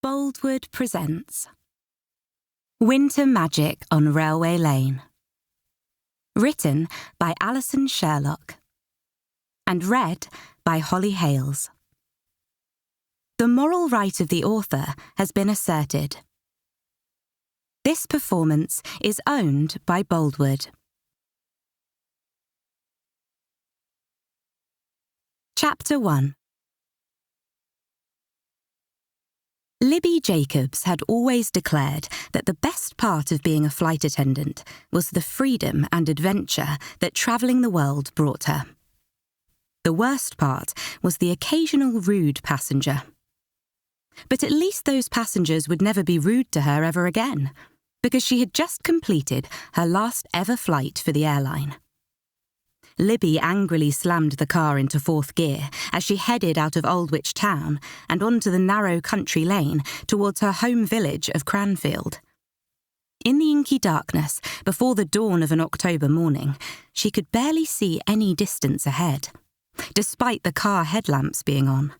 Boldwood presents Winter Magic on Railway Lane. Written by Alison Sherlock and read by Holly Hales. The moral right of the author has been asserted. This performance is owned by Boldwood. Chapter 1. Libby Jacobs had always declared that the best part of being a flight attendant was the freedom and adventure that travelling the world brought her. The worst part was the occasional rude passenger. But at least those passengers would never be rude to her ever again, because she had just completed her last ever flight for the airline. Libby angrily slammed the car into fourth gear as she headed out of Aldwych town and onto the narrow country lane towards her home village of Cranfield. In the inky darkness, before the dawn of an October morning, she could barely see any distance ahead, despite the car headlamps being on.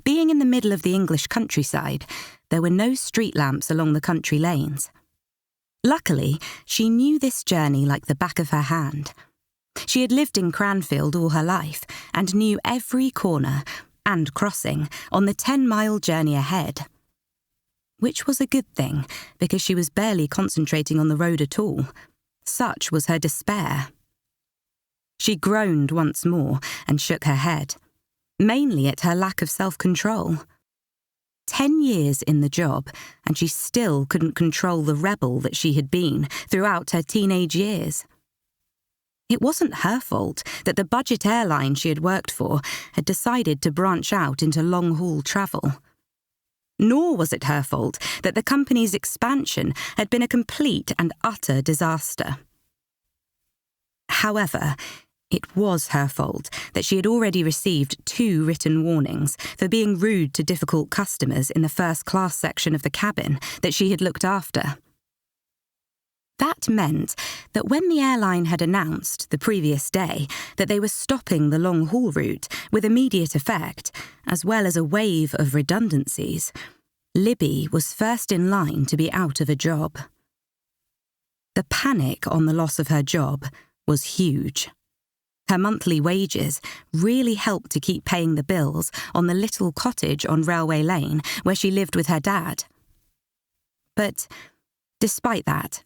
Being in the middle of the English countryside, there were no street lamps along the country lanes. Luckily, she knew this journey like the back of her hand. She had lived in Cranfield all her life and knew every corner and crossing on the 10-mile journey ahead. Which was a good thing, because she was barely concentrating on the road at all. Such was her despair. She groaned once more and shook her head, mainly at her lack of self-control. 10 years in the job, and she still couldn't control the rebel that she had been throughout her teenage years. It wasn't her fault that the budget airline she had worked for had decided to branch out into long-haul travel. Nor was it her fault that the company's expansion had been a complete and utter disaster. However, it was her fault that she had already received 2 written warnings for being rude to difficult customers in the first-class section of the cabin that she had looked after. That meant that when the airline had announced the previous day that they were stopping the long-haul route with immediate effect, as well as a wave of redundancies, Libby was first in line to be out of a job. The panic on the loss of her job was huge. Her monthly wages really helped to keep paying the bills on the little cottage on Railway Lane where she lived with her dad. But despite that,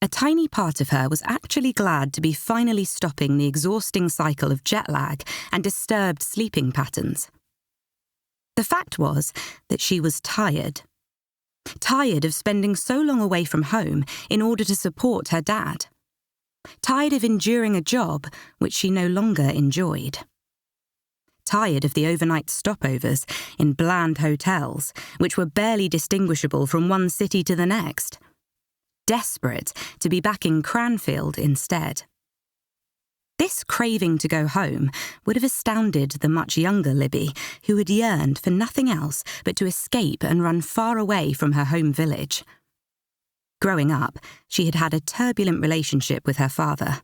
a tiny part of her was actually glad to be finally stopping the exhausting cycle of jet lag and disturbed sleeping patterns. The fact was that she was tired. Tired of spending so long away from home in order to support her dad. Tired of enduring a job which she no longer enjoyed. Tired of the overnight stopovers in bland hotels, which were barely distinguishable from one city to the next. Desperate to be back in Cranfield instead. This craving to go home would have astounded the much younger Libby, who had yearned for nothing else but to escape and run far away from her home village. Growing up, she had had a turbulent relationship with her father.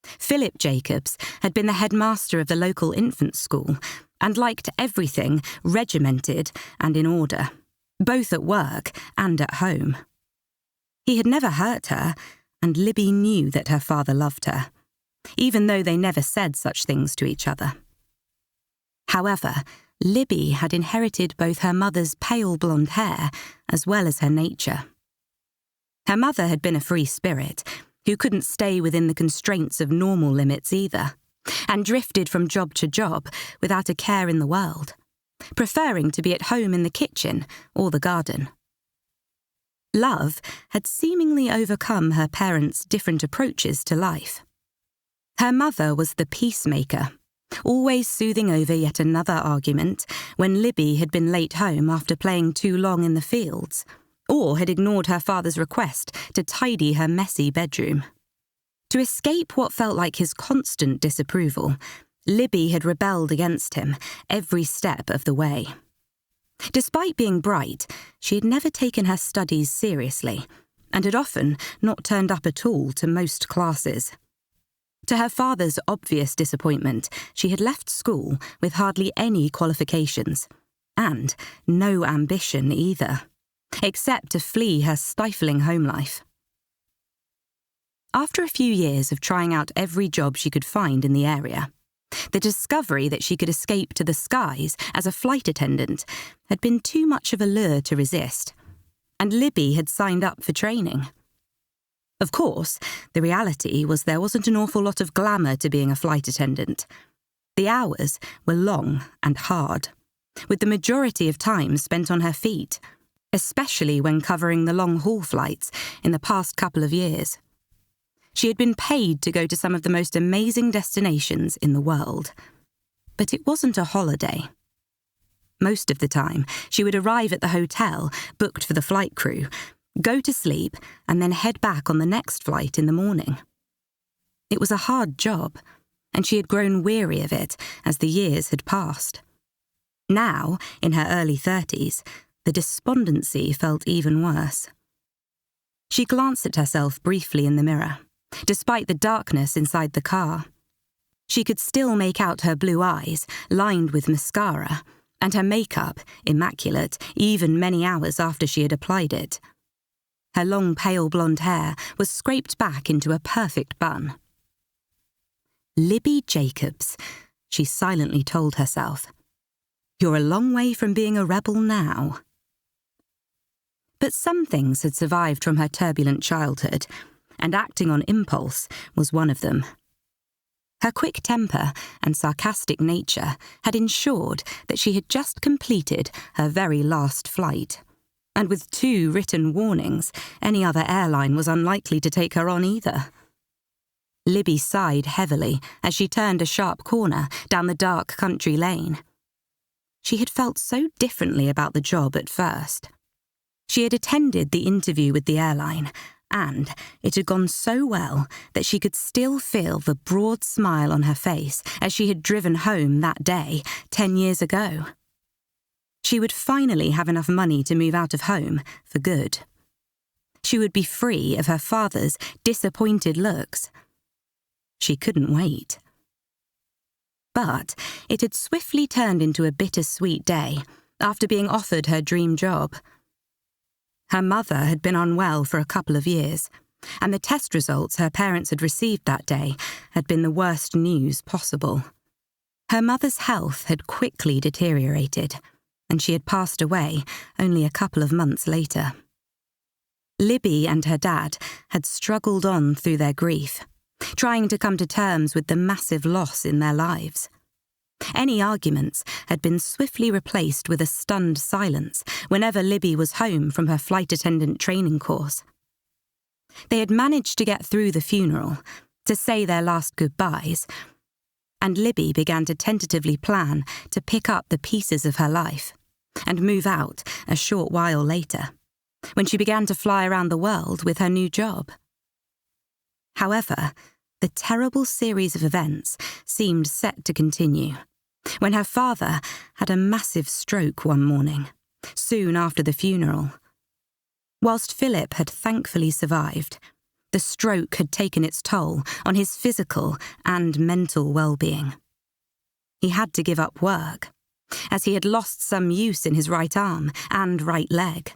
Philip Jacobs had been the headmaster of the local infant school and liked everything regimented and in order, both at work and at home. He had never hurt her, and Libby knew that her father loved her, even though they never said such things to each other. However, Libby had inherited both her mother's pale blonde hair as well as her nature. Her mother had been a free spirit, who couldn't stay within the constraints of normal limits either, and drifted from job to job without a care in the world, preferring to be at home in the kitchen or the garden. Love had seemingly overcome her parents' different approaches to life. Her mother was the peacemaker, always soothing over yet another argument when Libby had been late home after playing too long in the fields, or had ignored her father's request to tidy her messy bedroom. To escape what felt like his constant disapproval, Libby had rebelled against him every step of the way. Despite being bright, she had never taken her studies seriously and had often not turned up at all to most classes. To her father's obvious disappointment, she had left school with hardly any qualifications And no ambition either, except to flee her stifling home life. After a few years of trying out every job she could find in the area, the discovery that she could escape to the skies as a flight attendant had been too much of a lure to resist, and Libby had signed up for training. Of course, the reality was there wasn't an awful lot of glamour to being a flight attendant. The hours were long and hard, with the majority of time spent on her feet, especially when covering the long-haul flights in the past couple of years. She had been paid to go to some of the most amazing destinations in the world. But it wasn't a holiday. Most of the time, she would arrive at the hotel, booked for the flight crew, go to sleep, and then head back on the next flight in the morning. It was a hard job, and she had grown weary of it as the years had passed. Now, in her early 30s, the despondency felt even worse. She glanced at herself briefly in the mirror. Despite the darkness inside the car, she could still make out her blue eyes, lined with mascara, and her makeup, immaculate, even many hours after she had applied it. Her long, pale blonde hair was scraped back into a perfect bun. Libby Jacobs, she silently told herself. You're a long way from being a rebel now. But some things had survived from her turbulent childhood, and acting on impulse was one of them. Her quick temper and sarcastic nature had ensured that she had just completed her very last flight, and with 2 written warnings, any other airline was unlikely to take her on either. Libby sighed heavily as she turned a sharp corner down the dark country lane. She had felt so differently about the job at first. She had attended the interview with the airline, and it had gone so well that she could still feel the broad smile on her face as she had driven home that day 10 years ago. She would finally have enough money to move out of home for good. She would be free of her father's disappointed looks. She couldn't wait. But it had swiftly turned into a bittersweet day after being offered her dream job. Her mother had been unwell for a couple of years, and the test results her parents had received that day had been the worst news possible. Her mother's health had quickly deteriorated, and she had passed away only a couple of months later. Libby and her dad had struggled on through their grief, trying to come to terms with the massive loss in their lives. Any arguments had been swiftly replaced with a stunned silence whenever Libby was home from her flight attendant training course. They had managed to get through the funeral, to say their last goodbyes, and Libby began to tentatively plan to pick up the pieces of her life and move out a short while later, when she began to fly around the world with her new job. However, the terrible series of events seemed set to continue when her father had a massive stroke one morning, soon after the funeral. Whilst Philip had thankfully survived, the stroke had taken its toll on his physical and mental well-being. He had to give up work, as he had lost some use in his right arm and right leg.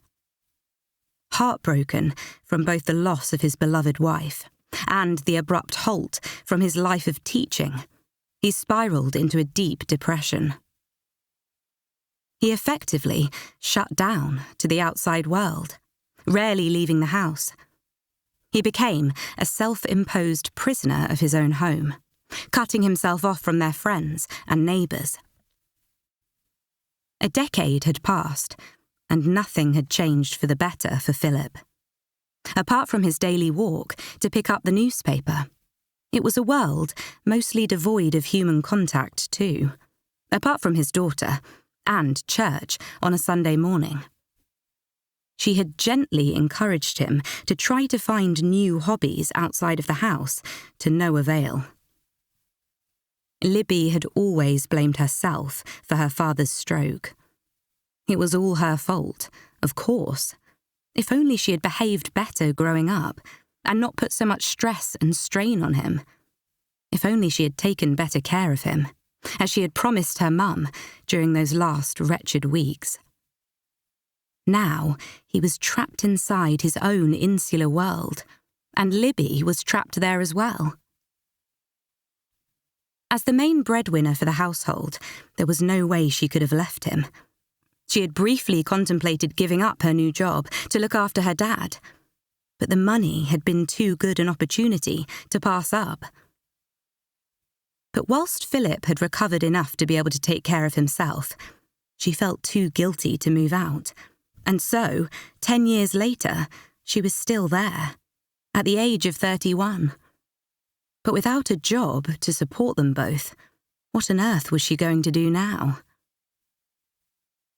Heartbroken from both the loss of his beloved wife and the abrupt halt from his life of teaching, he spiralled into a deep depression. He effectively shut down to the outside world, rarely leaving the house. He became a self-imposed prisoner of his own home, cutting himself off from their friends and neighbours. A decade had passed, and nothing had changed for the better for Philip. Apart from his daily walk to pick up the newspaper, it was a world mostly devoid of human contact too, apart from his daughter and church on a Sunday morning. She had gently encouraged him to try to find new hobbies outside of the house, to no avail. Libby had always blamed herself for her father's stroke. It was all her fault, of course. If only she had behaved better growing up and not put so much stress and strain on him. If only she had taken better care of him, as she had promised her mum during those last wretched weeks. Now he was trapped inside his own insular world, and Libby was trapped there as well. As the main breadwinner for the household, there was no way she could have left him. She had briefly contemplated giving up her new job to look after her dad, but the money had been too good an opportunity to pass up. But whilst Philip had recovered enough to be able to take care of himself, she felt too guilty to move out, and so, 10 years later, she was still there, at the age of 31. But without a job to support them both, what on earth was she going to do now?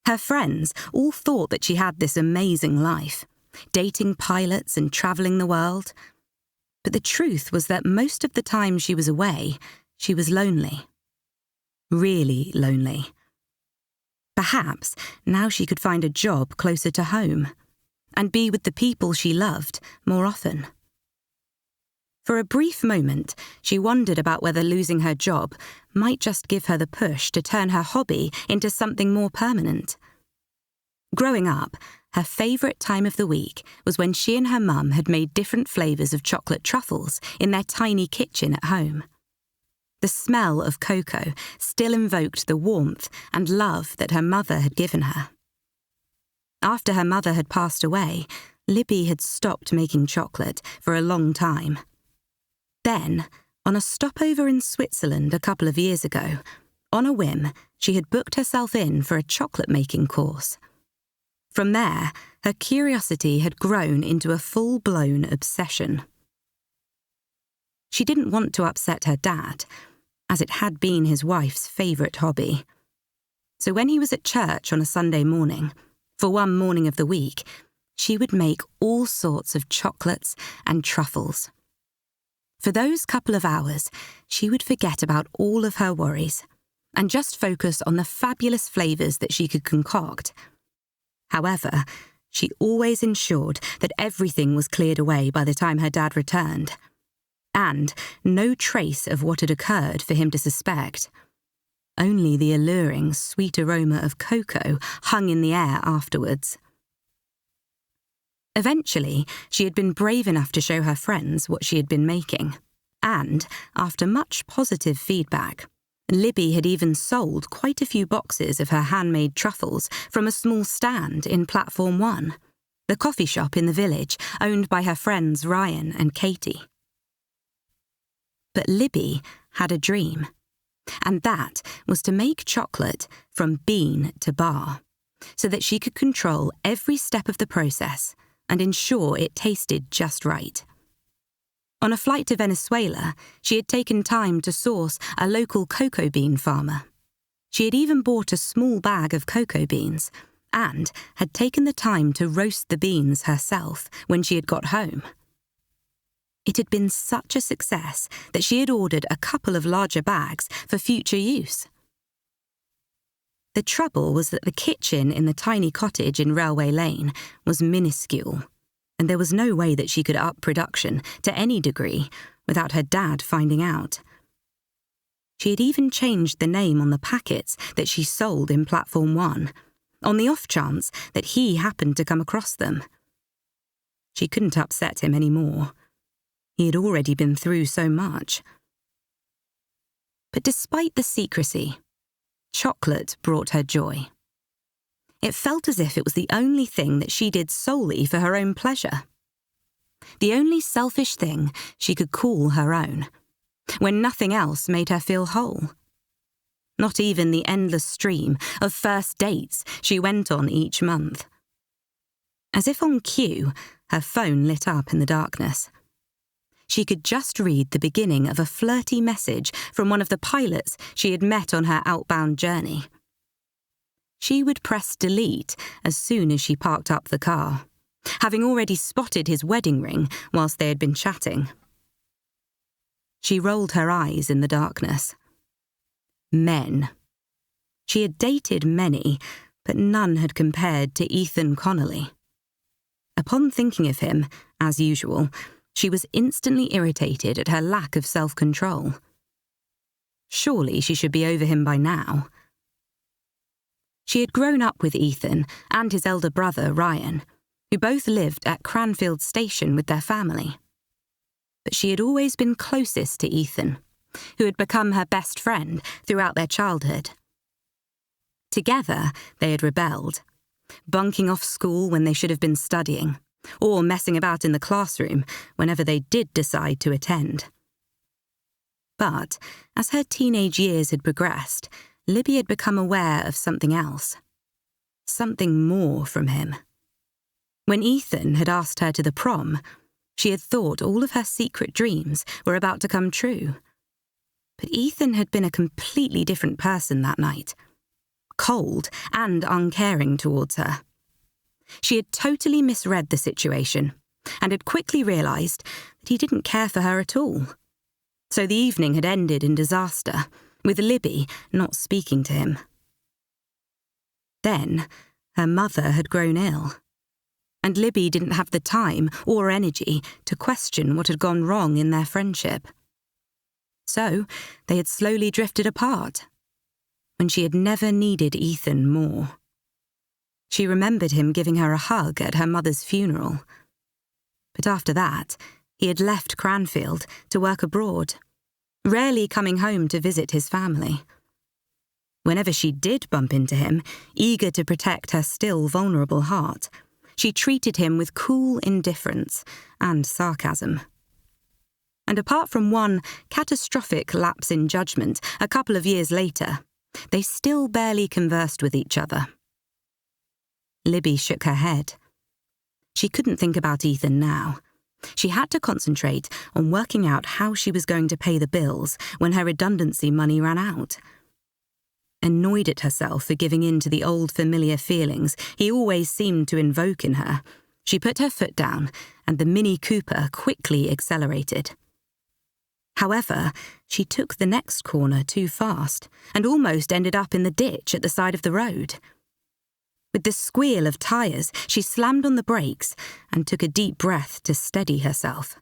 Her friends all thought that she had this amazing life, dating pilots and travelling the world. But the truth was that most of the time she was away, she was lonely. Really lonely. Perhaps now she could find a job closer to home and be with the people she loved more often. For a brief moment, she wondered about whether losing her job might just give her the push to turn her hobby into something more permanent. Growing up, her favourite time of the week was when she and her mum had made different flavours of chocolate truffles in their tiny kitchen at home. The smell of cocoa still invoked the warmth and love that her mother had given her. After her mother had passed away, Libby had stopped making chocolate for a long time. Then, on a stopover in Switzerland a couple of years ago, on a whim, she had booked herself in for a chocolate-making course. From there, her curiosity had grown into a full-blown obsession. She didn't want to upset her dad, as it had been his wife's favourite hobby. So when he was at church on a Sunday morning, for one morning of the week, she would make all sorts of chocolates and truffles. For those couple of hours, she would forget about all of her worries and just focus on the fabulous flavours that she could concoct. However, she always ensured that everything was cleared away by the time her dad returned, and no trace of what had occurred for him to suspect. Only the alluring, sweet aroma of cocoa hung in the air afterwards. Eventually, she had been brave enough to show her friends what she had been making, and, after much positive feedback, Libby had even sold quite a few boxes of her handmade truffles from a small stand in Platform 1, the coffee shop in the village owned by her friends Ryan and Katie. But Libby had a dream, and that was to make chocolate from bean to bar, so that she could control every step of the process and ensure it tasted just right. On a flight to Venezuela, she had taken time to source a local cocoa bean farmer. She had even bought a small bag of cocoa beans and had taken the time to roast the beans herself when she had got home. It had been such a success that she had ordered a couple of larger bags for future use. The trouble was that the kitchen in the tiny cottage in Railway Lane was minuscule, and there was no way that she could up production to any degree without her dad finding out. She had even changed the name on the packets that she sold in Platform 1, on the off chance that he happened to come across them. She couldn't upset him any more. He had already been through so much. But despite the secrecy, chocolate brought her joy. It felt as if it was the only thing that she did solely for her own pleasure. The only selfish thing she could call her own, when nothing else made her feel whole. Not even the endless stream of first dates she went on each month. As if on cue, her phone lit up in the darkness. She could just read the beginning of a flirty message from one of the pilots she had met on her outbound journey. She would press delete as soon as she parked up the car, having already spotted his wedding ring whilst they had been chatting. She rolled her eyes in the darkness. Men. She had dated many, but none had compared to Ethan Connolly. Upon thinking of him, as usual, she was instantly irritated at her lack of self-control. Surely she should be over him by now. She had grown up with Ethan and his elder brother, Ryan, who both lived at Cranfield station with their family. But she had always been closest to Ethan, who had become her best friend throughout their childhood. Together, they had rebelled, bunking off school when they should have been studying, or messing about in the classroom whenever they did decide to attend. But as her teenage years had progressed, Libby had become aware of something else. Something more from him. When Ethan had asked her to the prom, she had thought all of her secret dreams were about to come true. But Ethan had been a completely different person that night. Cold and uncaring towards her. She had totally misread the situation and had quickly realised that he didn't care for her at all. So the evening had ended in disaster, with Libby not speaking to him. Then, her mother had grown ill, and Libby didn't have the time or energy to question what had gone wrong in their friendship. So, they had slowly drifted apart, when she had never needed Ethan more. She remembered him giving her a hug at her mother's funeral. But after that, he had left Cranfield to work abroad, rarely coming home to visit his family. Whenever she did bump into him, eager to protect her still vulnerable heart, she treated him with cool indifference and sarcasm. And apart from one catastrophic lapse in judgment a couple of years later, they still barely conversed with each other. Libby shook her head. She couldn't think about Ethan now. She had to concentrate on working out how she was going to pay the bills when her redundancy money ran out. Annoyed at herself for giving in to the old familiar feelings he always seemed to invoke in her, she put her foot down and the Mini Cooper quickly accelerated. However, she took the next corner too fast and almost ended up in the ditch at the side of the road. With the squeal of tyres, she slammed on the brakes and took a deep breath to steady herself.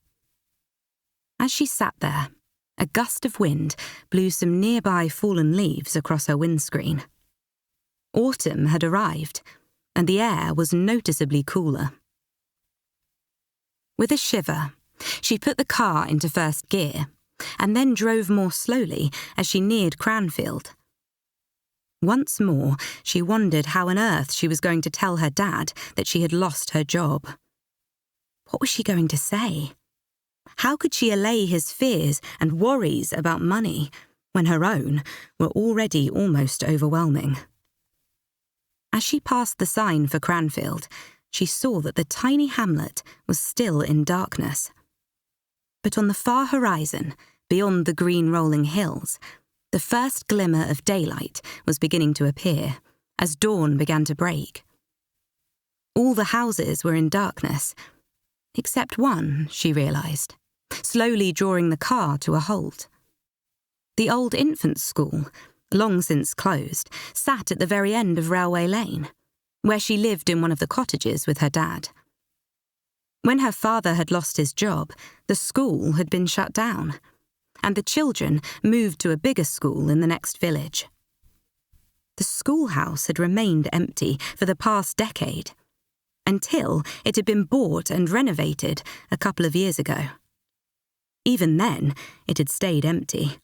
As she sat there, a gust of wind blew some nearby fallen leaves across her windscreen. Autumn had arrived, and the air was noticeably cooler. With a shiver, she put the car into first gear and then drove more slowly as she neared Cranfield. Once more, she wondered how on earth she was going to tell her dad that she had lost her job. What was she going to say? How could she allay his fears and worries about money when her own were already almost overwhelming? As she passed the sign for Cranfield, she saw that the tiny hamlet was still in darkness. But on the far horizon, beyond the green rolling hills, the first glimmer of daylight was beginning to appear as dawn began to break. All the houses were in darkness, except one, she realised, slowly drawing the car to a halt. The old infants' school, long since closed, sat at the very end of Railway Lane, where she lived in one of the cottages with her dad. When her father had lost his job, the school had been shut down, and the children moved to a bigger school in the next village. The schoolhouse had remained empty for the past decade, until it had been bought and renovated a couple of years ago. Even then, it had stayed empty.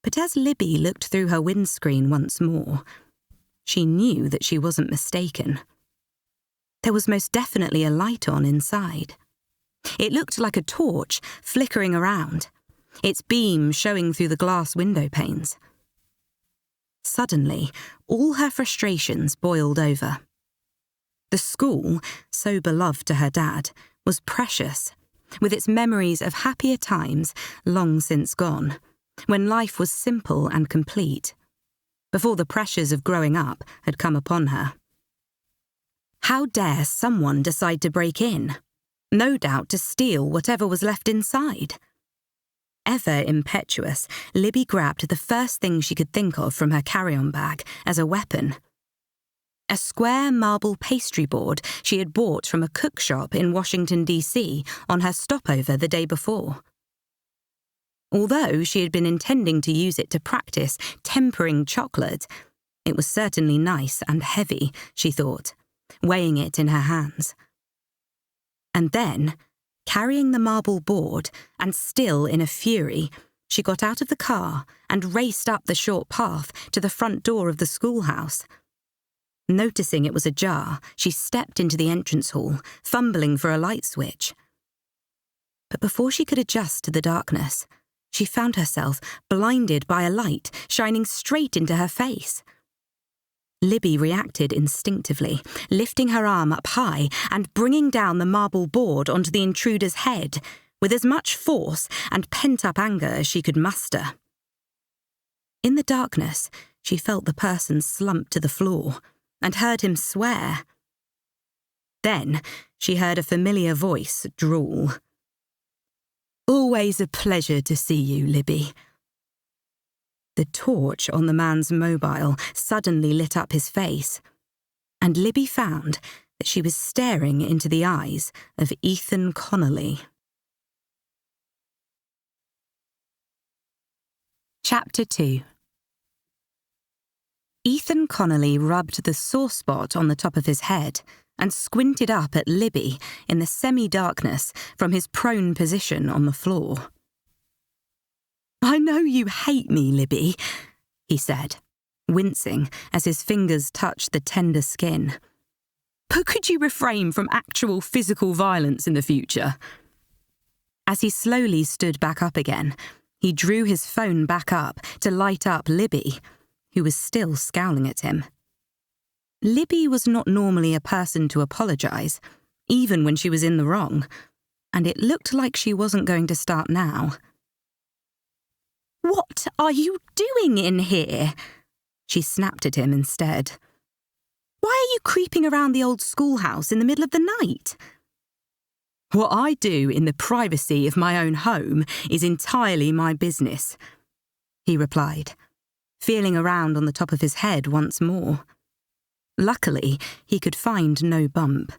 But as Libby looked through her windscreen once more, she knew that she wasn't mistaken. There was most definitely a light on inside. It looked like a torch flickering around, its beam showing through the glass window panes. Suddenly, all her frustrations boiled over. The school, so beloved to her dad, was precious, with its memories of happier times long since gone, when life was simple and complete, before the pressures of growing up had come upon her. How dare someone decide to break in? No doubt to steal whatever was left inside. Ever impetuous, Libby grabbed the first thing she could think of from her carry-on bag as a weapon. A square marble pastry board she had bought from a cook shop in Washington, D.C. on her stopover the day before. Although she had been intending to use it to practice tempering chocolate, it was certainly nice and heavy, she thought, weighing it in her hands. And then, carrying the marble board and still in a fury, she got out of the car and raced up the short path to the front door of the schoolhouse. Noticing it was ajar, she stepped into the entrance hall, fumbling for a light switch. But before she could adjust to the darkness, she found herself blinded by a light shining straight into her face. Libby reacted instinctively, lifting her arm up high and bringing down the marble board onto the intruder's head with as much force and pent-up anger as she could muster. In the darkness, she felt the person slump to the floor and heard him swear. Then she heard a familiar voice drawl. "Always a pleasure to see you, Libby." The torch on the man's mobile suddenly lit up his face, and Libby found that she was staring into the eyes of Ethan Connolly. Chapter 2. Ethan Connolly rubbed the sore spot on the top of his head and squinted up at Libby in the semi-darkness from his prone position on the floor. "I know you hate me, Libby," he said, wincing as his fingers touched the tender skin. "But could you refrain from actual physical violence in the future?" As he slowly stood back up again, he drew his phone back up to light up Libby, who was still scowling at him. Libby was not normally a person to apologise, even when she was in the wrong, and it looked like she wasn't going to start now. "What are you doing in here?" she snapped at him instead. "Why are you creeping around the old schoolhouse in the middle of the night?" "What I do in the privacy of my own home is entirely my business," he replied, feeling around on the top of his head once more. Luckily, he could find no bump,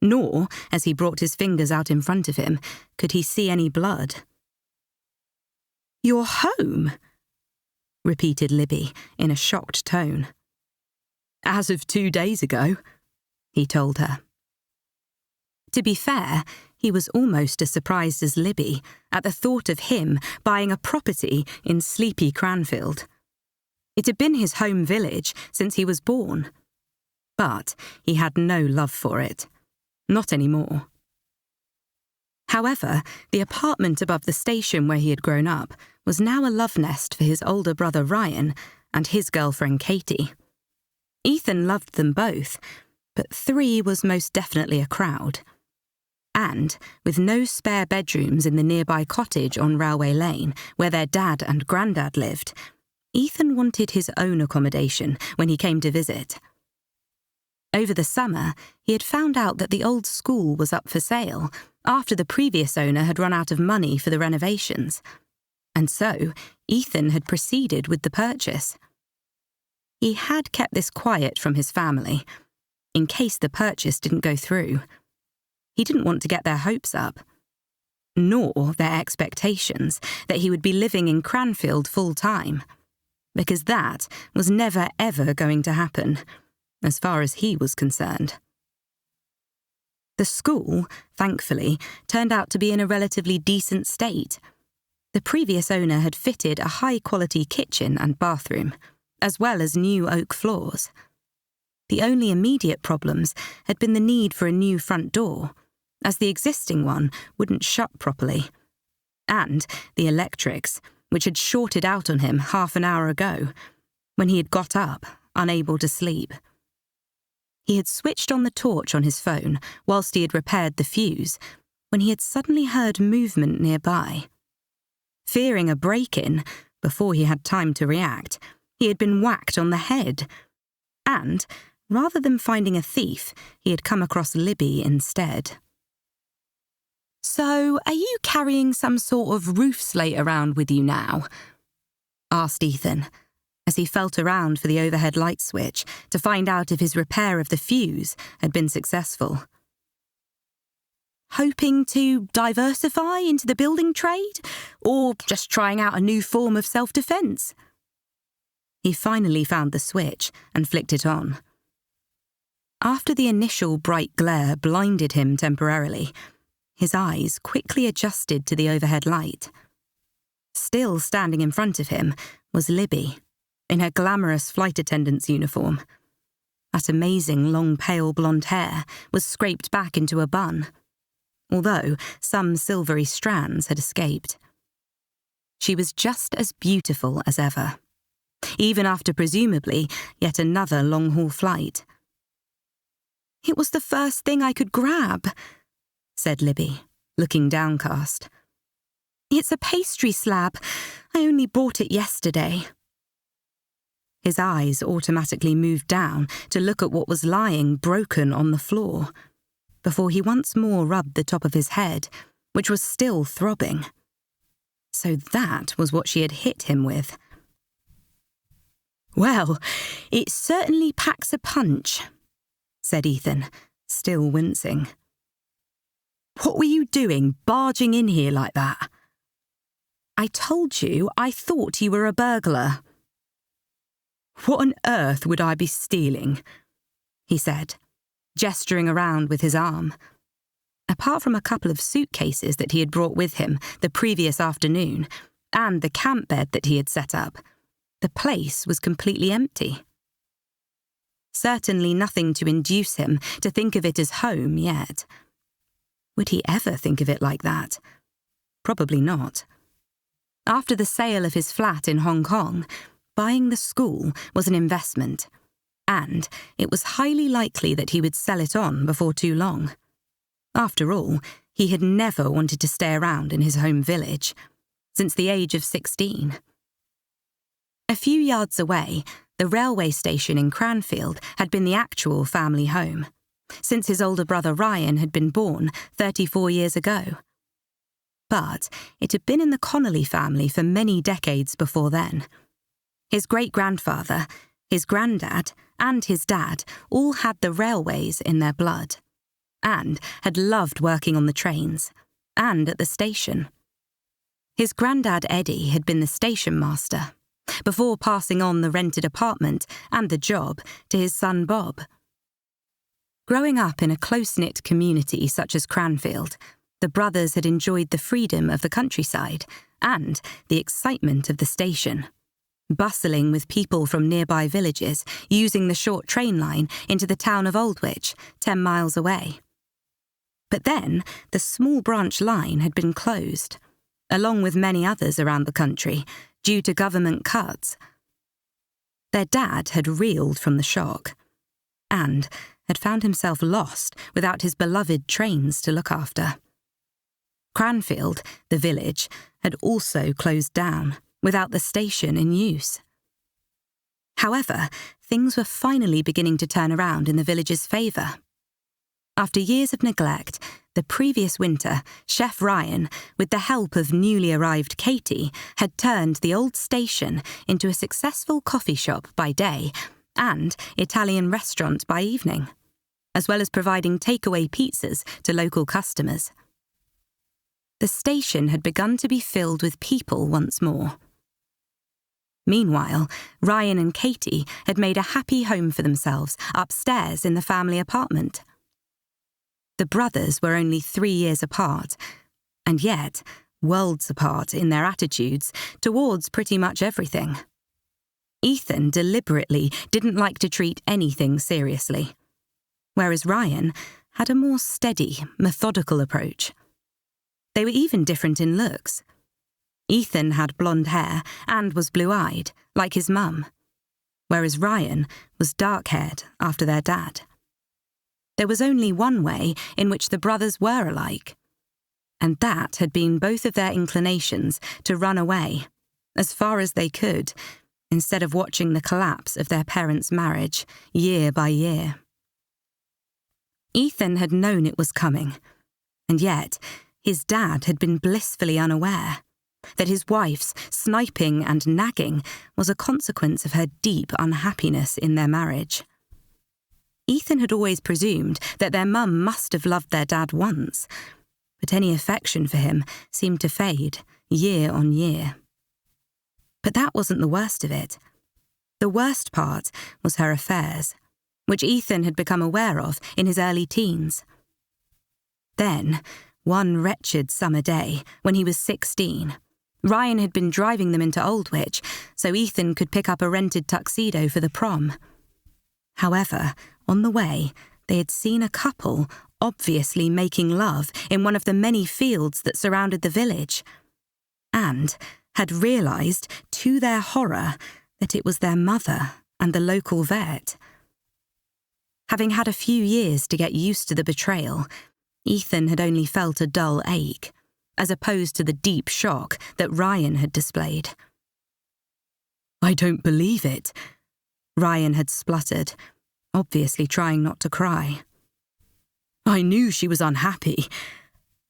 nor, as he brought his fingers out in front of him, could he see any blood. "Your home?" repeated Libby in a shocked tone. "As of 2 days ago," he told her. To be fair, he was almost as surprised as Libby at the thought of him buying a property in sleepy Cranfield. It had been his home village since he was born. But he had no love for it. Not anymore. However, the apartment above the station where he had grown up was now a love nest for his older brother Ryan and his girlfriend Katie. Ethan loved them both, but 3 was most definitely a crowd. And, with no spare bedrooms in the nearby cottage on Railway Lane where their dad and grandad lived, Ethan wanted his own accommodation when he came to visit. Over the summer, he had found out that the old school was up for sale after the previous owner had run out of money for the renovations, and so Ethan had proceeded with the purchase. He had kept this quiet from his family, in case the purchase didn't go through. He didn't want to get their hopes up, nor their expectations that he would be living in Cranfield full-time, because that was never ever going to happen, as far as he was concerned. The school, thankfully, turned out to be in a relatively decent state. The previous owner had fitted a high-quality kitchen and bathroom, as well as new oak floors. The only immediate problems had been the need for a new front door, as the existing one wouldn't shut properly, and the electrics, which had shorted out on him half an hour ago, when he had got up, unable to sleep. He had switched on the torch on his phone whilst he had repaired the fuse, when he had suddenly heard movement nearby. Fearing a break-in, before he had time to react, he had been whacked on the head, and, rather than finding a thief, he had come across Libby instead. "So, are you carrying some sort of roof slate around with you now?" asked Ethan, as he felt around for the overhead light switch to find out if his repair of the fuse had been successful. hoping to diversify into the building trade, or just trying out a new form of self-defence? He finally found the switch and flicked it on. After the initial bright glare blinded him temporarily, his eyes quickly adjusted to the overhead light. Still standing in front of him was Libby, in her glamorous flight attendant's uniform. That amazing long pale blonde hair was scraped back into a bun, although some silvery strands had escaped. She was just as beautiful as ever, even after presumably yet another long-haul flight. "It was the first thing I could grab," said Libby, looking downcast. "It's a pastry slab. I only bought it yesterday." His eyes automatically moved down to look at what was lying broken on the floor, before he once more rubbed the top of his head, which was still throbbing. So that was what she had hit him with. "Well, it certainly packs a punch," said Ethan, still wincing. "What were you doing, barging in here like that?" "I told you I thought you were a burglar." "What on earth would I be stealing?" he said, gesturing around with his arm. Apart from a couple of suitcases that he had brought with him the previous afternoon, and the camp bed that he had set up, the place was completely empty. Certainly nothing to induce him to think of it as home yet. Would he ever think of it like that? Probably not. After the sale of his flat in Hong Kong, buying the school was an investment, and it was highly likely that he would sell it on before too long. After all, he had never wanted to stay around in his home village, since the age of 16. A few yards away, the railway station in Cranfield had been the actual family home, since his older brother Ryan had been born 34 years ago. But it had been in the Connolly family for many decades before then. His great-grandfather, his grandad, and his dad all had the railways in their blood, and had loved working on the trains, and at the station. His grandad Eddie had been the station master, before passing on the rented apartment and the job to his son Bob. Growing up in a close-knit community such as Cranfield, the brothers had enjoyed the freedom of the countryside and the excitement of the station, bustling with people from nearby villages using the short train line into the town of Aldwych, 10 miles away. But then the small branch line had been closed, along with many others around the country, due to government cuts. Their dad had reeled from the shock, and had found himself lost without his beloved trains to look after. Cranfield, the village, had also closed down, without the station in use. However, things were finally beginning to turn around in the village's favour. After years of neglect, the previous winter, Chef Ryan, with the help of newly arrived Katie, had turned the old station into a successful coffee shop by day and Italian restaurant by evening, as well as providing takeaway pizzas to local customers. The station had begun to be filled with people once more. Meanwhile, Ryan and Katie had made a happy home for themselves upstairs in the family apartment. The brothers were only 3 years apart, and yet worlds apart in their attitudes towards pretty much everything. Ethan deliberately didn't like to treat anything seriously, whereas Ryan had a more steady, methodical approach. They were even different in looks. Ethan had blonde hair and was blue-eyed, like his mum, whereas Ryan was dark-haired after their dad. There was only one way in which the brothers were alike, and that had been both of their inclinations to run away, as far as they could, instead of watching the collapse of their parents' marriage year by year. Ethan had known it was coming, and yet his dad had been blissfully unaware that his wife's sniping and nagging was a consequence of her deep unhappiness in their marriage. Ethan had always presumed that their mum must have loved their dad once, but any affection for him seemed to fade year on year. But that wasn't the worst of it. The worst part was her affairs, which Ethan had become aware of in his early teens. Then, one wretched summer day, when he was 16, Ryan had been driving them into Aldwych so Ethan could pick up a rented tuxedo for the prom. However, on the way, they had seen a couple obviously making love in one of the many fields that surrounded the village, and had realised, to their horror, that it was their mother and the local vet. Having had a few years to get used to the betrayal, Ethan had only felt a dull ache, as opposed to the deep shock that Ryan had displayed. "I don't believe it," Ryan had spluttered, obviously trying not to cry. "I knew she was unhappy,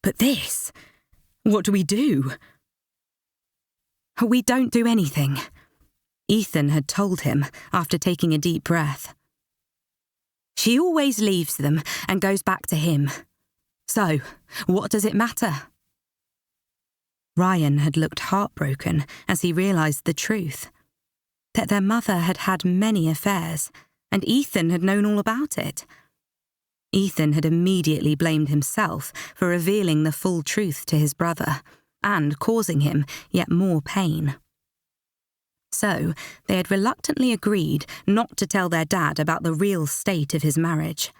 but this, what do we do?" "We don't do anything," Ethan had told him after taking a deep breath. "She always leaves them and goes back to him. So, what does it matter?" Ryan had looked heartbroken as he realised the truth, that their mother had had many affairs, and Ethan had known all about it. Ethan had immediately blamed himself for revealing the full truth to his brother, and causing him yet more pain. So, they had reluctantly agreed not to tell their dad about the real state of his marriage.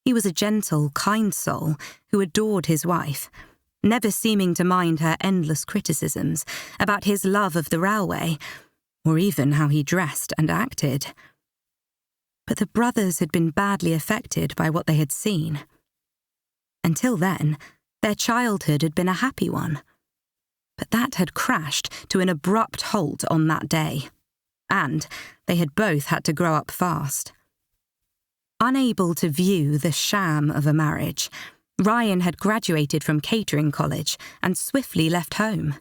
He was a gentle, kind soul who adored his wife, never seeming to mind her endless criticisms about his love of the railway, or even how he dressed and acted. But the brothers had been badly affected by what they had seen. Until then, their childhood had been a happy one. But that had crashed to an abrupt halt on that day, and they had both had to grow up fast. Unable to view the sham of a marriage, Ryan had graduated from catering college and swiftly left home.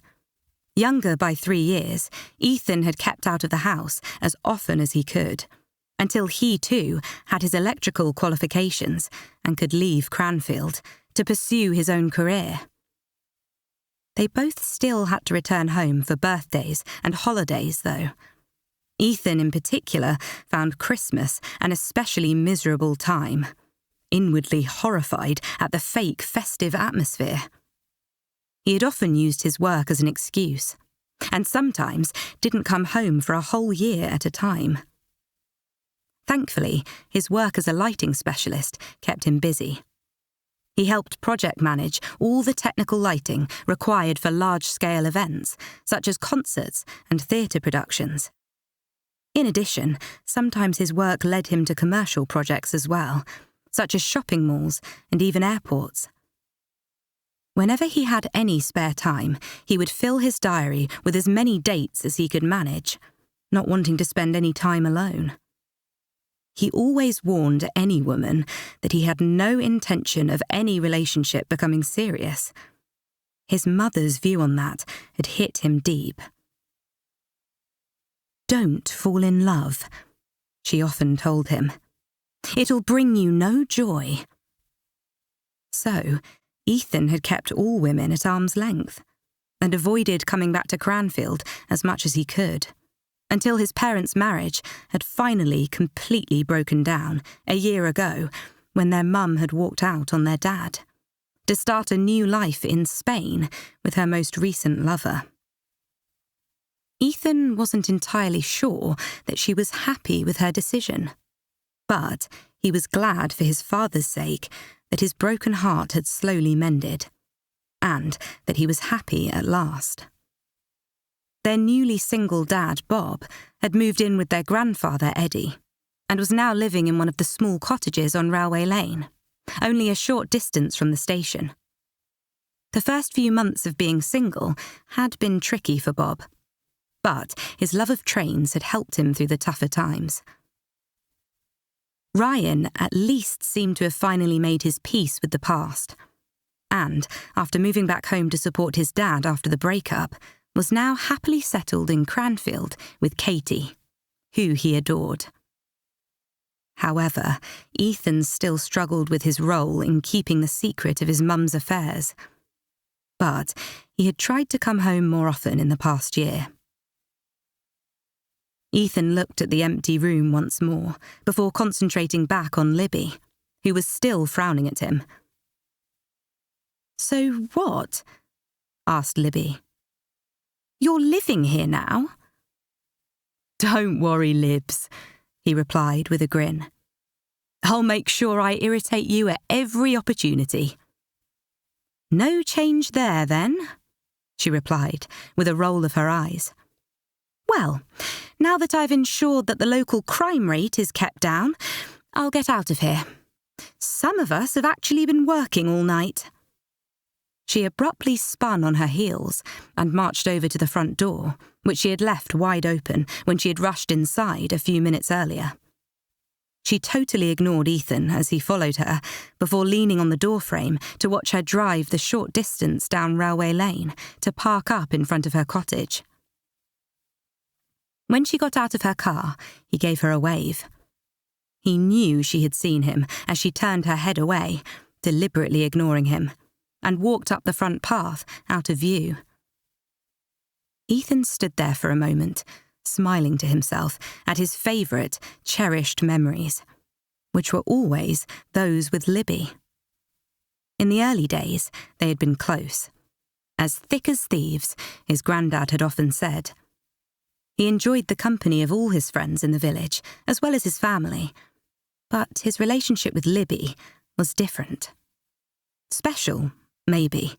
Younger by 3 years, Ethan had kept out of the house as often as he could, until he too had his electrical qualifications and could leave Cranfield to pursue his own career. They both still had to return home for birthdays and holidays, though. Ethan in particular found Christmas an especially miserable time, inwardly horrified at the fake festive atmosphere. He had often used his work as an excuse, and sometimes didn't come home for a whole year at a time. Thankfully, his work as a lighting specialist kept him busy. He helped project manage all the technical lighting required for large-scale events, such as concerts and theatre productions. In addition, sometimes his work led him to commercial projects as well, such as shopping malls and even airports. Whenever he had any spare time, he would fill his diary with as many dates as he could manage, not wanting to spend any time alone. He always warned any woman that he had no intention of any relationship becoming serious. His mother's view on that had hit him deep. "Don't fall in love," she often told him. "It'll bring you no joy." So, Ethan had kept all women at arm's length, and avoided coming back to Cranfield as much as he could, until his parents' marriage had finally completely broken down a year ago when their mum had walked out on their dad, to start a new life in Spain with her most recent lover. Ethan wasn't entirely sure that she was happy with her decision, but he was glad for his father's sake that his broken heart had slowly mended, and that he was happy at last. Their newly single dad, Bob, had moved in with their grandfather, Eddie, and was now living in one of the small cottages on Railway Lane, only a short distance from the station. The first few months of being single had been tricky for Bob, but his love of trains had helped him through the tougher times. Ryan at least seemed to have finally made his peace with the past, and, after moving back home to support his dad after the breakup, was now happily settled in Cranfield with Katie, who he adored. However, Ethan still struggled with his role in keeping the secret of his mum's affairs. But he had tried to come home more often in the past year. Ethan looked at the empty room once more, before concentrating back on Libby, who was still frowning at him. "So what?" asked Libby. "You're living here now?" "Don't worry, Libs," he replied with a grin. "I'll make sure I irritate you at every opportunity." "No change there, then?" she replied, with a roll of her eyes. "Well, now that I've ensured that the local crime rate is kept down, I'll get out of here. Some of us have actually been working all night." She abruptly spun on her heels and marched over to the front door, which she had left wide open when she had rushed inside a few minutes earlier. She totally ignored Ethan as he followed her, before leaning on the doorframe to watch her drive the short distance down Railway Lane to park up in front of her cottage. When she got out of her car, he gave her a wave. He knew she had seen him as she turned her head away, deliberately ignoring him, and walked up the front path out of view. Ethan stood there for a moment, smiling to himself at his favourite, cherished memories, which were always those with Libby. In the early days, they had been close. As thick as thieves, his grandad had often said. He enjoyed the company of all his friends in the village, as well as his family, but his relationship with Libby was different. Special, maybe.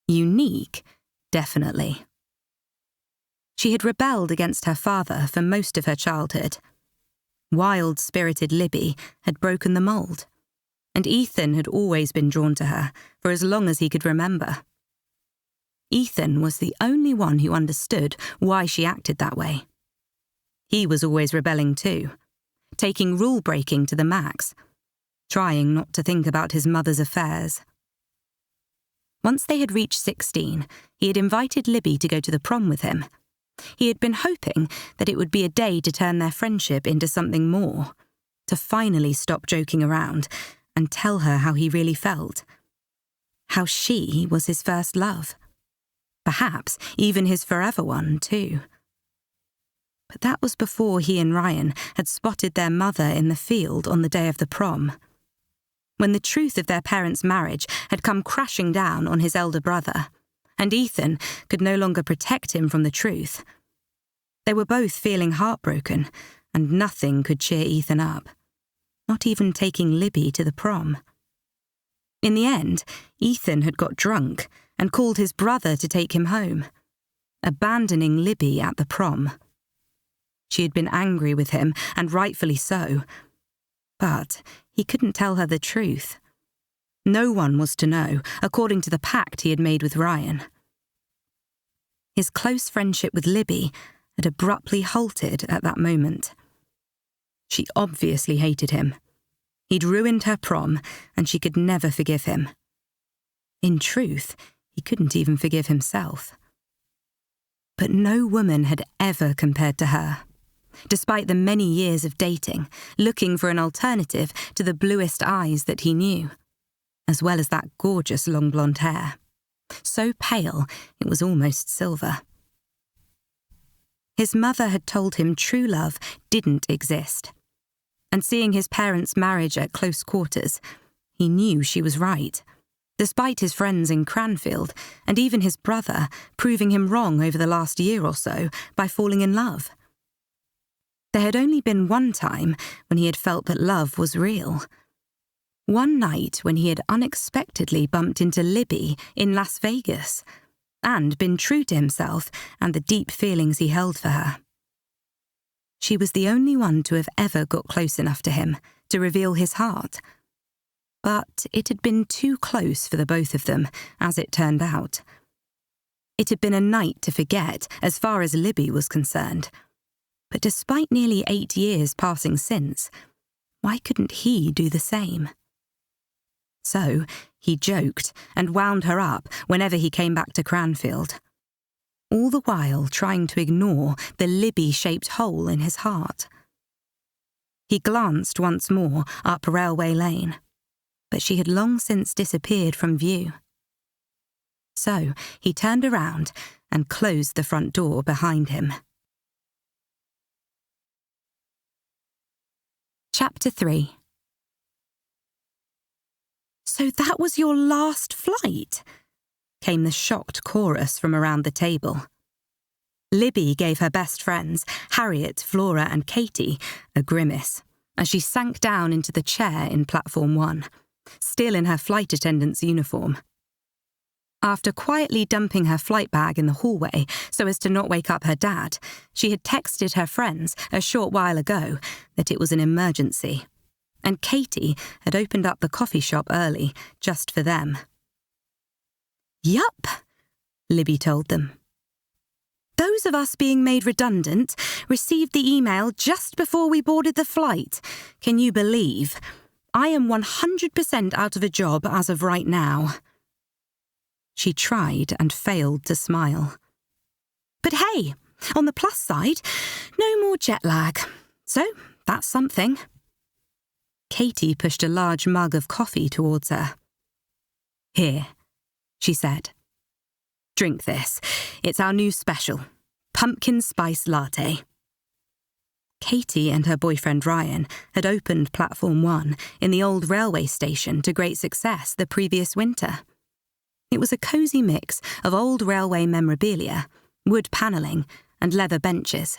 Unique, definitely. She had rebelled against her father for most of her childhood. Wild-spirited Libby had broken the mould, and Ethan had always been drawn to her for as long as he could remember. Ethan was the only one who understood why she acted that way. He was always rebelling too, taking rule-breaking to the max, trying not to think about his mother's affairs. Once they had reached 16, he had invited Libby to go to the prom with him. He had been hoping that it would be a day to turn their friendship into something more, to finally stop joking around and tell her how he really felt. How she was his first love. Perhaps even his forever one, too. But that was before he and Ryan had spotted their mother in the field on the day of the prom. When the truth of their parents' marriage had come crashing down on his elder brother, and Ethan could no longer protect him from the truth. They were both feeling heartbroken, and nothing could cheer Ethan up, not even taking Libby to the prom. In the end, Ethan had got drunk and called his brother to take him home, abandoning Libby at the prom. She had been angry with him, and rightfully so, but he couldn't tell her the truth. No one was to know, according to the pact he had made with Ryan. His close friendship with Libby had abruptly halted at that moment. She obviously hated him. He'd ruined her prom, and she could never forgive him. In truth, he couldn't even forgive himself. But no woman had ever compared to her. Despite the many years of dating, looking for an alternative to the bluest eyes that he knew, as well as that gorgeous long blonde hair. So pale, it was almost silver. His mother had told him true love didn't exist. And seeing his parents' marriage at close quarters, he knew she was right, despite his friends in Cranfield and even his brother proving him wrong over the last year or so by falling in love. There had only been one time when he had felt that love was real. One night when he had unexpectedly bumped into Libby in Las Vegas and been true to himself and the deep feelings he held for her. She was the only one to have ever got close enough to him to reveal his heart. But it had been too close for the both of them, as it turned out. It had been a night to forget as far as Libby was concerned. But despite nearly 8 years passing since, why couldn't he do the same? So he joked and wound her up whenever he came back to Cranfield, all the while trying to ignore the Libby-shaped hole in his heart. He glanced once more up Railway Lane, but she had long since disappeared from view. So he turned around and closed the front door behind him. Chapter 3. "So that was your last flight?" came the shocked chorus from around the table. Libby gave her best friends, Harriet, Flora and Katy, a grimace as she sank down into the chair in Platform 1, still in her flight attendant's uniform. After quietly dumping her flight bag in the hallway so as to not wake up her dad, she had texted her friends a short while ago that it was an emergency, and Katy had opened up the coffee shop early just for them. "Yup," Libby told them. "Those of us being made redundant received the email just before we boarded the flight. Can you believe? I am 100% out of a job as of right now." She tried and failed to smile. "But hey, on the plus side, no more jet lag. So that's something." Katy pushed a large mug of coffee towards her. "Here," she said. "Drink this. It's our new special, pumpkin spice latte." Katy and her boyfriend Ryan had opened Platform 1 in the old railway station to great success the previous winter. It was a cosy mix of old railway memorabilia, wood panelling, and leather benches.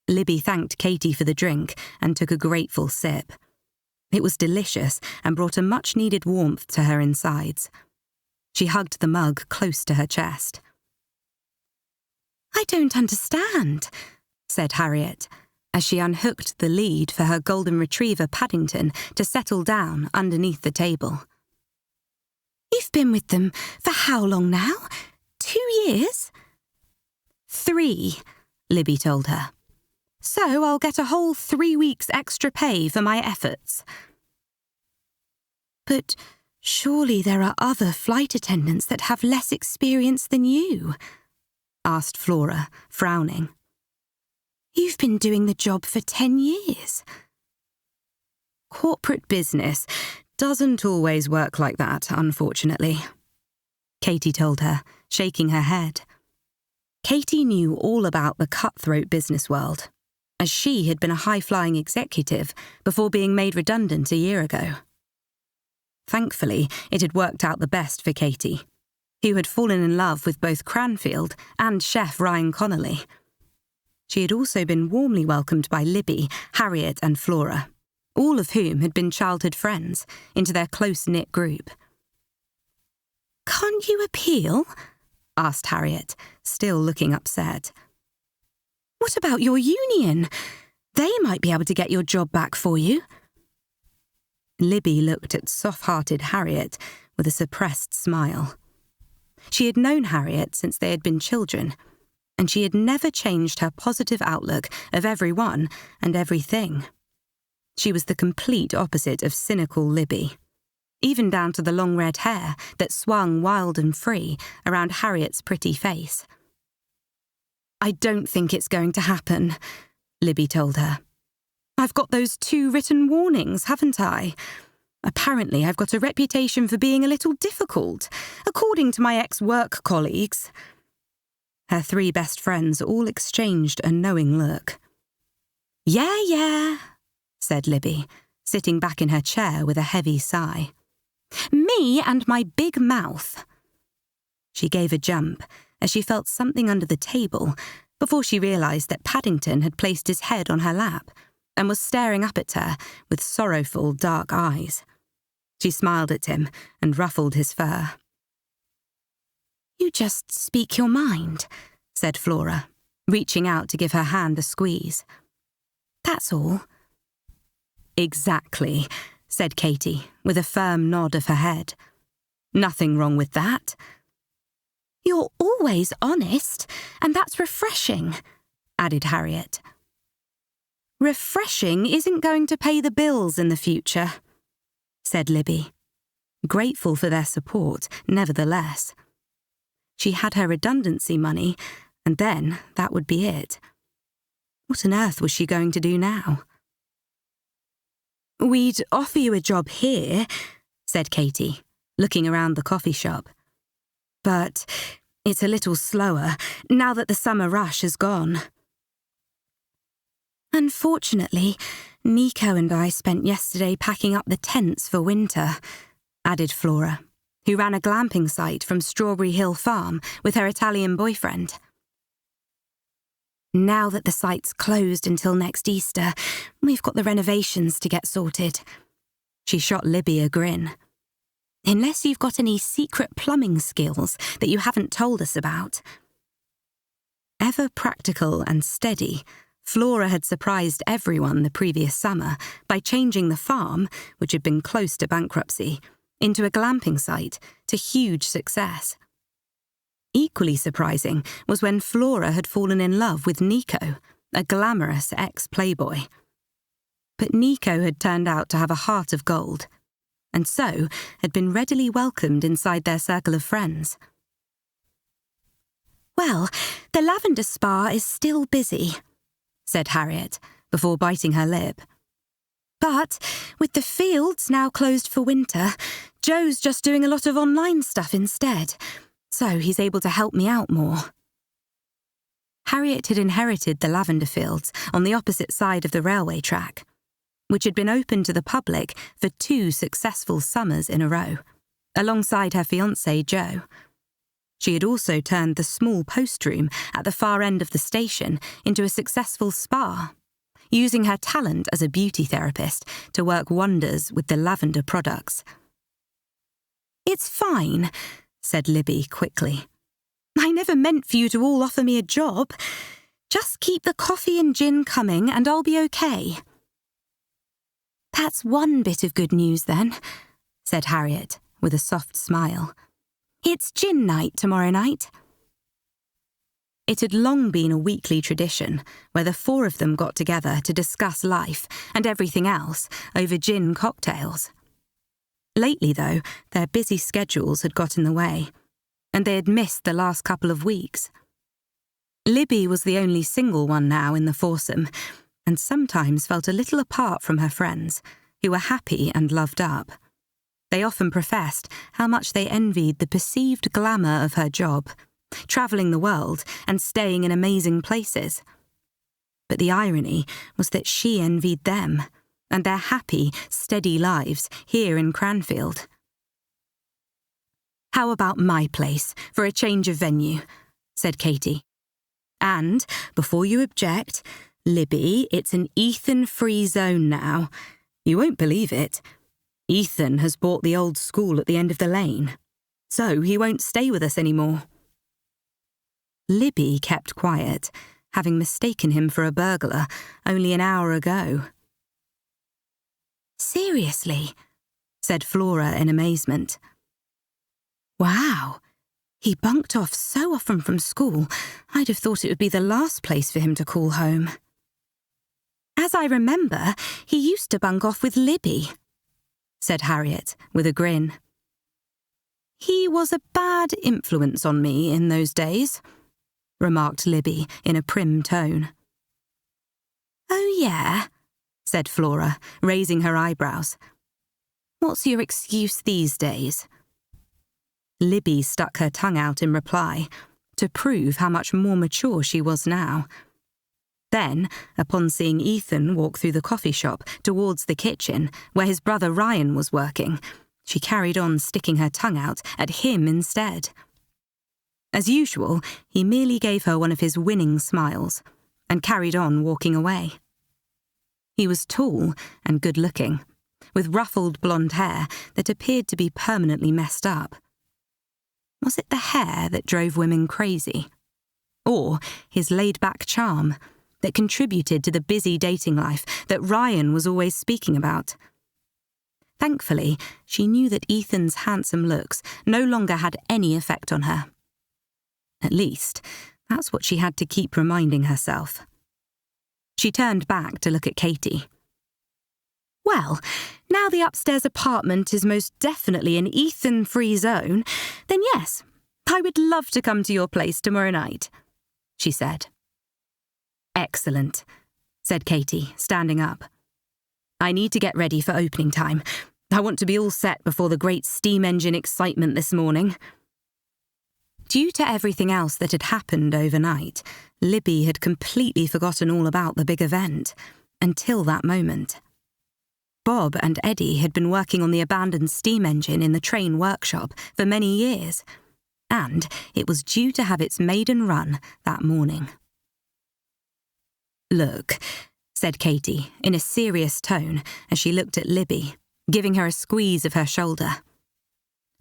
Libby thanked Katy for the drink and took a grateful sip. It was delicious and brought a much-needed warmth to her insides. She hugged the mug close to her chest. "I don't understand," said Harriet, as she unhooked the lead for her golden retriever Paddington to settle down underneath the table. "You've been with them for how long now? 2 years?" 3, Libby told her. "So I'll get a whole 3 weeks extra pay for my efforts." "But surely there are other flight attendants that have less experience than you?" asked Flora, frowning. "You've been doing the job for 10 years. "Corporate business doesn't always work like that, unfortunately," Katy told her, shaking her head. Katy knew all about the cutthroat business world, as she had been a high-flying executive before being made redundant a year ago. Thankfully, it had worked out the best for Katy, who had fallen in love with both Cranfield and Chef Ryan Connolly. She had also been warmly welcomed by Libby, Harriet and Flora, all of whom had been childhood friends, into their close-knit group. "Can't you appeal?" asked Harriet, still looking upset. "What about your union? They might be able to get your job back for you." Libby looked at soft-hearted Harriet with a suppressed smile. She had known Harriet since they had been children, and she had never changed her positive outlook of everyone and everything. She was the complete opposite of cynical Libby, even down to the long red hair that swung wild and free around Harriet's pretty face. "I don't think it's going to happen," Libby told her. "I've got those 2 written warnings, haven't I? Apparently I've got a reputation for being a little difficult, according to my ex-work colleagues." Her 3 best friends all exchanged a knowing look. Yeah, said Libby, sitting back in her chair with a heavy sigh. "Me and my big mouth." She gave a jump as she felt something under the table before she realised that Paddington had placed his head on her lap and was staring up at her with sorrowful, dark eyes. She smiled at him and ruffled his fur. "You just speak your mind," said Flora, reaching out to give her hand a squeeze. "That's all." "Exactly," said Katy, with a firm nod of her head. "Nothing wrong with that." "You're always honest, and that's refreshing," added Harriet. "Refreshing isn't going to pay the bills in the future," said Libby, grateful for their support, nevertheless. She had her redundancy money, and then that would be it. What on earth was she going to do now? "We'd offer you a job here," said Katy, looking around the coffee shop. "But it's a little slower now that the summer rush has gone." "Unfortunately, Nico and I spent yesterday packing up the tents for winter," added Flora, who ran a glamping site from Strawberry Hill Farm with her Italian boyfriend. "Now that the site's closed until next Easter, we've got the renovations to get sorted." She shot Libby a grin. "Unless you've got any secret plumbing skills that you haven't told us about." Ever practical and steady, Flora had surprised everyone the previous summer by changing the farm, which had been close to bankruptcy, into a glamping site to huge success. Equally surprising was when Flora had fallen in love with Nico, a glamorous ex-playboy. But Nico had turned out to have a heart of gold, and so had been readily welcomed inside their circle of friends. "Well, the lavender spa is still busy," said Harriet, before biting her lip. "But with the fields now closed for winter, Joe's just doing a lot of online stuff instead, so he's able to help me out more." Harriet had inherited the lavender fields on the opposite side of the railway track, which had been open to the public for 2 successful summers in a row, alongside her fiancé Joe. She had also turned the small post room at the far end of the station into a successful spa, using her talent as a beauty therapist to work wonders with the lavender products. "It's fine," said Libby quickly. "I never meant for you to all offer me a job. Just keep the coffee and gin coming and I'll be okay." "That's one bit of good news then," said Harriet with a soft smile. "It's gin night tomorrow night." It had long been a weekly tradition where the 4 of them got together to discuss life and everything else over gin cocktails. Lately, though, their busy schedules had got in the way, and they had missed the last couple of weeks. Libby was the only single one now in the foursome, and sometimes felt a little apart from her friends, who were happy and loved up. They often professed how much they envied the perceived glamour of her job, travelling the world and staying in amazing places. But the irony was that she envied them and their happy, steady lives here in Cranfield. "How about my place for a change of venue?" said Katy. "And, before you object, Libby, it's an Ethan-free zone now. You won't believe it. Ethan has bought the old school at the end of the lane, so he won't stay with us anymore." Libby kept quiet, having mistaken him for a burglar only an hour ago. "Seriously?" said Flora in amazement. "Wow, he bunked off so often from school, I'd have thought it would be the last place for him to call home." "As I remember, he used to bunk off with Libby," said Harriet with a grin. "He was a bad influence on me in those days," remarked Libby in a prim tone. "Oh yeah," said Flora, raising her eyebrows. "What's your excuse these days?" Libby stuck her tongue out in reply, to prove how much more mature she was now. Then, upon seeing Ethan walk through the coffee shop towards the kitchen, where his brother Ryan was working, she carried on sticking her tongue out at him instead. As usual, he merely gave her one of his winning smiles and carried on walking away. He was tall and good-looking, with ruffled blonde hair that appeared to be permanently messed up. Was it the hair that drove women crazy? Or his laid-back charm that contributed to the busy dating life that Ryan was always speaking about? Thankfully, she knew that Ethan's handsome looks no longer had any effect on her. At least, that's what she had to keep reminding herself. She turned back to look at Katy. "Well, now the upstairs apartment is most definitely an Ethan-free zone, then yes, I would love to come to your place tomorrow night," she said. "Excellent," said Katy, standing up. I need to get ready for opening time. I want to be all set before the great steam engine excitement this morning." Due to everything else that had happened overnight, Libby had completely forgotten all about the big event, until that moment. Bob and Eddie had been working on the abandoned steam engine in the train workshop for many years, and it was due to have its maiden run that morning. "Look," said Katy in a serious tone as she looked at Libby, giving her a squeeze of her shoulder.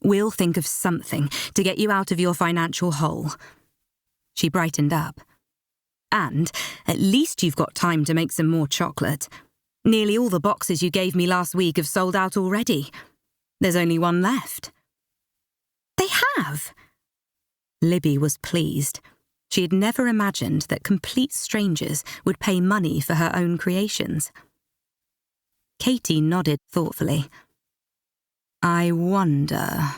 "We'll think of something to get you out of your financial hole." She brightened up. "And at least you've got time to make some more chocolate. Nearly all the boxes you gave me last week have sold out already. There's only one left." "They have?" Libby was pleased. She had never imagined that complete strangers would pay money for her own creations. Katy nodded thoughtfully. "I wonder,"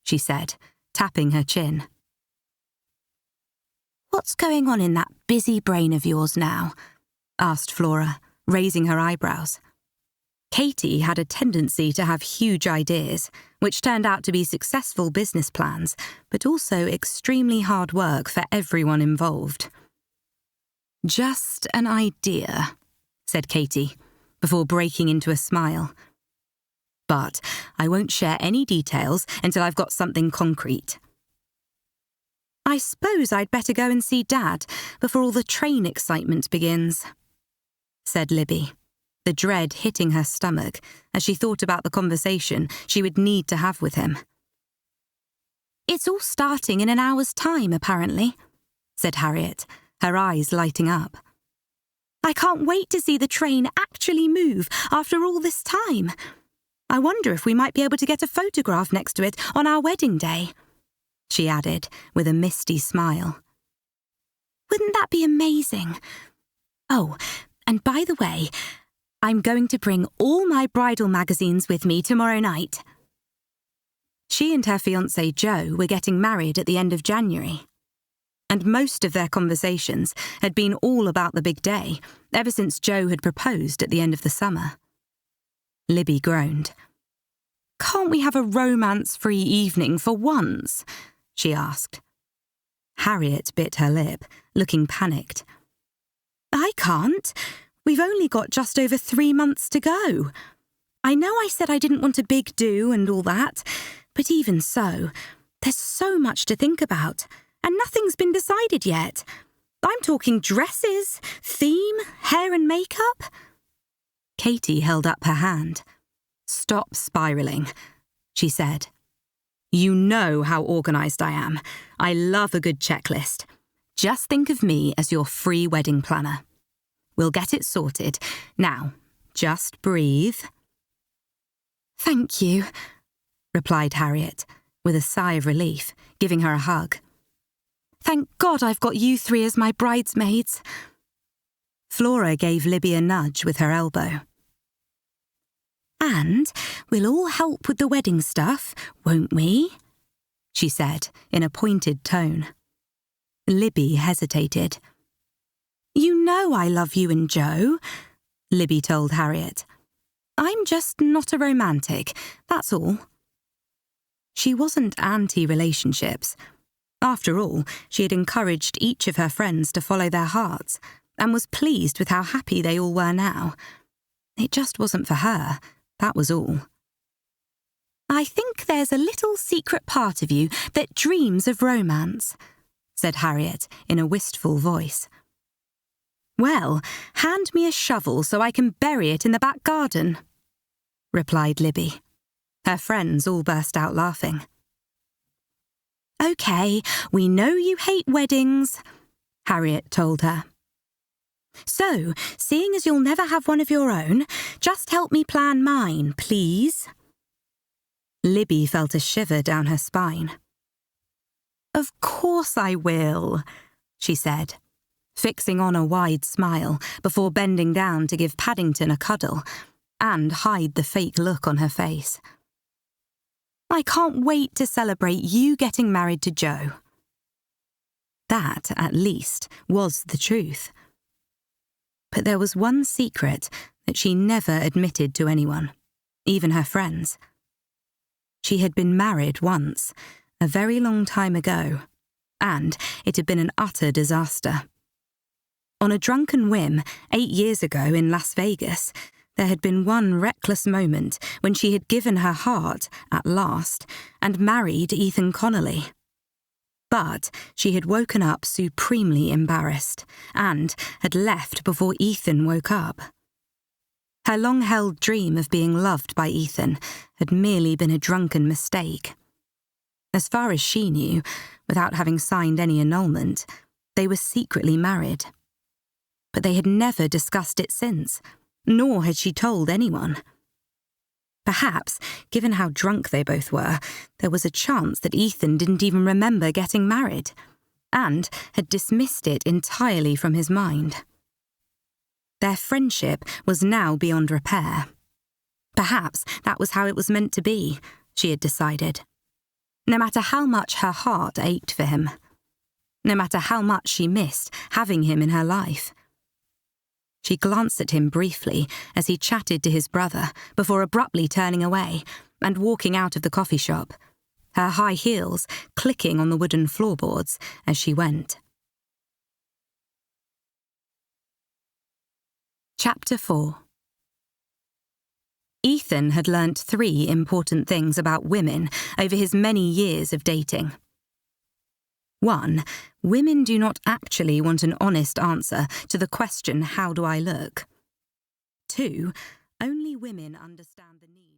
she said, tapping her chin. "What's going on in that busy brain of yours now?" asked Flora, raising her eyebrows. Katy had a tendency to have huge ideas, which turned out to be successful business plans, but also extremely hard work for everyone involved. "Just an idea," said Katy, before breaking into a smile. "But I won't share any details until I've got something concrete." "I suppose I'd better go and see Dad before all the train excitement begins," said Libby, the dread hitting her stomach as she thought about the conversation she would need to have with him. "It's all starting in an hour's time, apparently," said Harriet, her eyes lighting up. "I can't wait to see the train actually move after all this time. I wonder if we might be able to get a photograph next to it on our wedding day," she added with a misty smile. "Wouldn't that be amazing? Oh, and by the way, I'm going to bring all my bridal magazines with me tomorrow night." She and her fiancé Joe were getting married at the end of January, and most of their conversations had been all about the big day ever since Joe had proposed at the end of the summer. Libby groaned. "Can't we have a romance-free evening for once?" she asked. Harriet bit her lip, looking panicked. "I can't. We've only got just over 3 months to go. I know I said I didn't want a big do and all that, but even so, there's so much to think about, and nothing's been decided yet. I'm talking dresses, theme, hair and makeup." Katy held up her hand. "Stop spiralling," she said. "You know how organised I am. I love a good checklist. Just think of me as your free wedding planner. We'll get it sorted. Now, just breathe." "Thank you," replied Harriet, with a sigh of relief, giving her a hug. "Thank God I've got you 3 as my bridesmaids." Flora gave Libby a nudge with her elbow. "And we'll all help with the wedding stuff, won't we?" she said in a pointed tone. Libby hesitated. "You know I love you and Joe," Libby told Harriet. "I'm just not a romantic, that's all." She wasn't anti-relationships. After all, she had encouraged each of her friends to follow their hearts and was pleased with how happy they all were now. It just wasn't for her, that was all. "I think there's a little secret part of you that dreams of romance," said Harriet in a wistful voice. "Well, hand me a shovel so I can bury it in the back garden," replied Libby. Her friends all burst out laughing. "OK, we know you hate weddings," Harriet told her. "So, seeing as you'll never have one of your own, just help me plan mine, please." Libby felt a shiver down her spine. "Of course I will," she said, fixing on a wide smile before bending down to give Paddington a cuddle and hide the fake look on her face. "I can't wait to celebrate you getting married to Joe." That, at least, was the truth. But there was one secret that she never admitted to anyone, even her friends. She had been married once, a very long time ago, and it had been an utter disaster. On a drunken whim, 8 years ago in Las Vegas, there had been one reckless moment when she had given her heart, at last, and married Ethan Connolly. But she had woken up supremely embarrassed, and had left before Ethan woke up. Her long-held dream of being loved by Ethan had merely been a drunken mistake. As far as she knew, without having signed any annulment, they were secretly married. But they had never discussed it since, nor had she told anyone. Perhaps, given how drunk they both were, there was a chance that Ethan didn't even remember getting married, and had dismissed it entirely from his mind. Their friendship was now beyond repair. Perhaps that was how it was meant to be, she had decided. No matter how much her heart ached for him, no matter how much she missed having him in her life. She glanced at him briefly as he chatted to his brother before abruptly turning away and walking out of the coffee shop, her high heels clicking on the wooden floorboards as she went. Chapter 4. Ethan had learnt 3 important things about women over his many years of dating. 1. Women do not actually want an honest answer to the question, how do I look? 2. Only women understand the need.